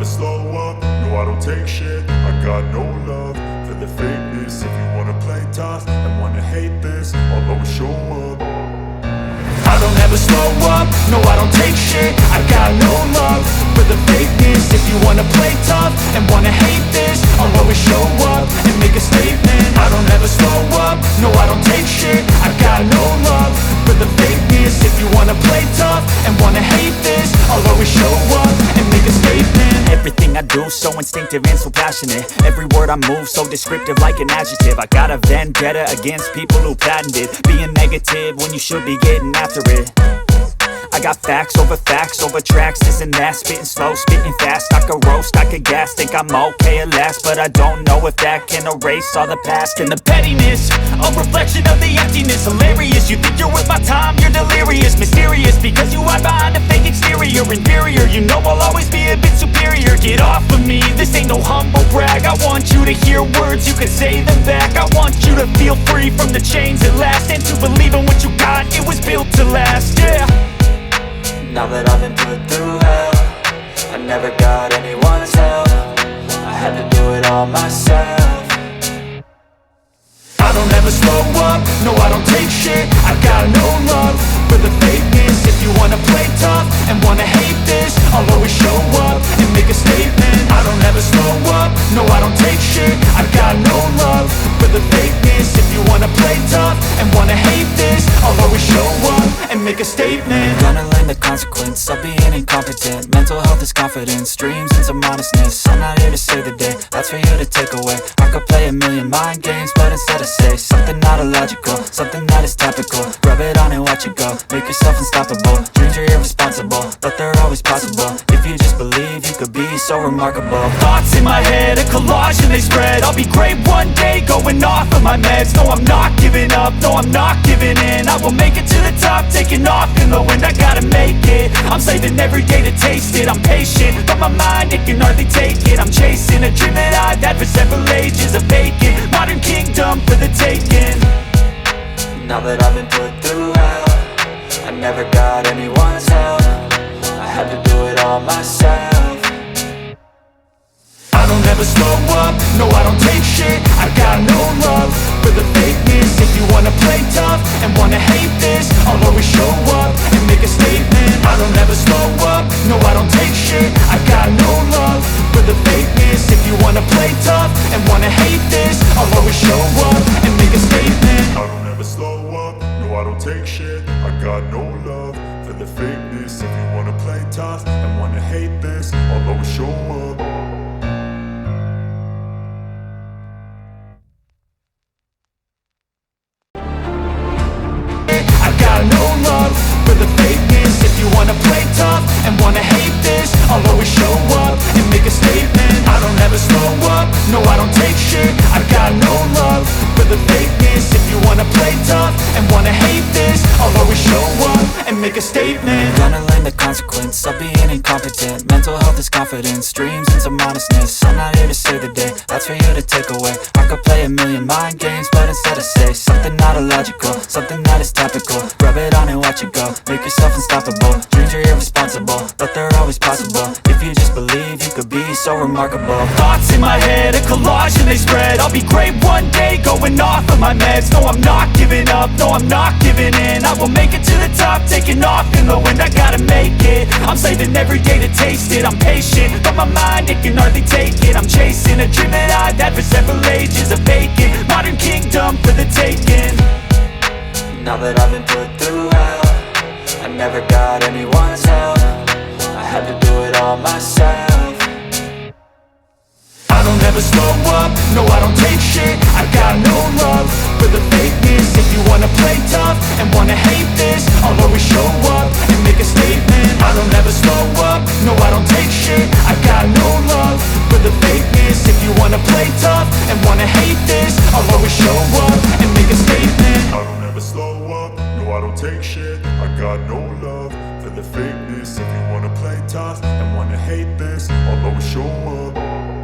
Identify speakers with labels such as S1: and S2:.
S1: slow up, no I don't take shit. I got no love for the fakeness. If you wanna play tough and wanna hate this, I'll always show up. I don't ever slow up, no I don't take shit. I got no love for the fakeness. If you wanna play tough and wanna hate this, I'll always show up and make a statement. I don't ever slow up, no I don't take shit. I got no love for the fakeness. If you wanna play tough and wanna hate this, I'll always show up and make a statement.
S2: Everything I do so instinctive and so passionate. Every word I move so descriptive like an adjective. I got a vendetta against people who patented being negative when you should be getting after it. I got facts over tracks, this and that. Spitting slow, spitting fast, I could roast, I could gas. Think I'm okay at last, but I don't know if that can erase all the past. And the pettiness, a reflection of the emptiness. Hilarious, you think you're worth my time, you're delirious. Mysterious, because you hide behind a fake exterior. Inferior, you know I'll always be a bit superior. Get off of me, this ain't no humble brag. I want you to hear words, you can say them back. I want you to feel free from the chains at last, and to believe in what you got, it was built to last, yeah.
S3: Now that I've been put through hell, I never got anyone's help. I had to do it all myself.
S1: I don't ever slow up, no I don't take shit. I got no love for the fakeness. If you wanna play tough and wanna hate this, I'll always show up and make a statement. I don't ever slow up, no I don't take shit. I got no love for the fakeness. If you wanna play tough and wanna hate this, I'll always show up and make a statement.
S3: Gonna learn the consequence of being incompetent. Mental health is confidence, dreams and some honestness. I'm not here to save the day, that's for you to take away. I could play a million mind games, but instead I say something not illogical, something that is topical. Rub it on and watch it go, make yourself unstoppable. Dreams are irresponsible, but they're always possible. If you just believe, you could be so remarkable.
S2: Thoughts in my head, a collage and they spread. I'll be great one day, going off of my meds. No, I'm not giving up, no, I'm not giving in. I will make it to the top, taking off in the wind. I gotta make it, I'm saving every day to taste it. I'm patient, but my mind, it can hardly take it. I'm chasing a dream that I've had for several ages. A vacant, modern kingdom for the taking.
S3: Now that I've been put through hell, I never got anyone's help. I had to do it all myself.
S1: I don't ever slow up, no I don't take shit. I got no love for the fakeness. If you wanna play tough and wanna hate this, I'll always show up and make a statement. I don't ever slow up, no I don't take shit. I got no love for the fakeness. If you wanna play tough and wanna hate this, I'll always show up and make a statement. I don't ever slow up, no I don't take shit. I got no love for the fakeness. If you wanna play tough and wanna hate this, I'll always show up. No love for the fakeness. If you wanna play tough and wanna hate this, I'll always show up and make a statement. I don't ever slow up, no I don't take shit. I got no love for the fakeness. If you wanna play tough and wanna hate this, I'll always show up and make a statement.
S3: Gonna learn the consequence of being incompetent. Mental health is confidence, dreams and some honestness. I'm not here to save the day, that's for you to take away. I could play a million mind games, but instead I say something not illogical, something that is topical. Rub it on and watch it go, make yourself unstoppable. Dreams are irresponsible, but they're always possible. If you just believe, you could be so remarkable.
S2: Thoughts in my head, a collage and they spread. I'll be great one day, going off of my meds. No, I'm not giving up, no, I'm not giving in. I will make it to the top, taking off in the wind. I gotta make it, I'm saving every day to taste it. I'm patient, but my mind, it can hardly take it. I'm chasing a dream that I've had for several ages. A vacant, modern kingdom for the taking.
S3: Now that I've been put through hell, I never got anyone's help. I had to do it all myself.
S1: I don't ever slow up, no I don't take shit. I got no love for the fakeness. If you wanna play tough and wanna hate this, I'll always show up and make a statement. I don't ever slow up, no I don't take shit. I got no love for the fakeness. If you wanna play tough and wanna hate this, I'll always show up and make a statement. I don't ever slow up, no I don't take shit. I got no love for the fakeness. If you wanna play tough and wanna hate this, I'll always show up.